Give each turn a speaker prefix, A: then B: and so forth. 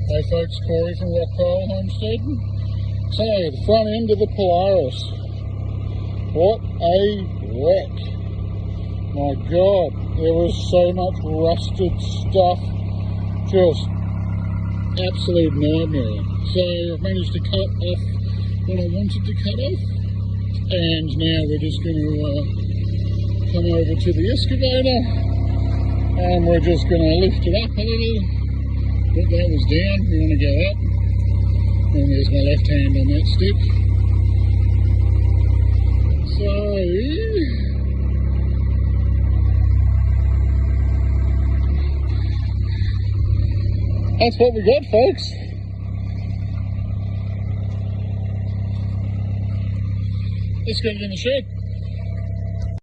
A: Hey folks, Corey from Rockpile Homestead. So, the front end of the Polaris. What a wreck. My God, there was so much rusted stuff. Just absolute nightmare. So I've managed to cut off what I wanted to cut off. And now we're just going to come over to the excavator. And we're just going to lift it up a little. Put that down, we want to go up, and there's my left hand on that stick. So, that's what we got, folks. Let's get it in the shed.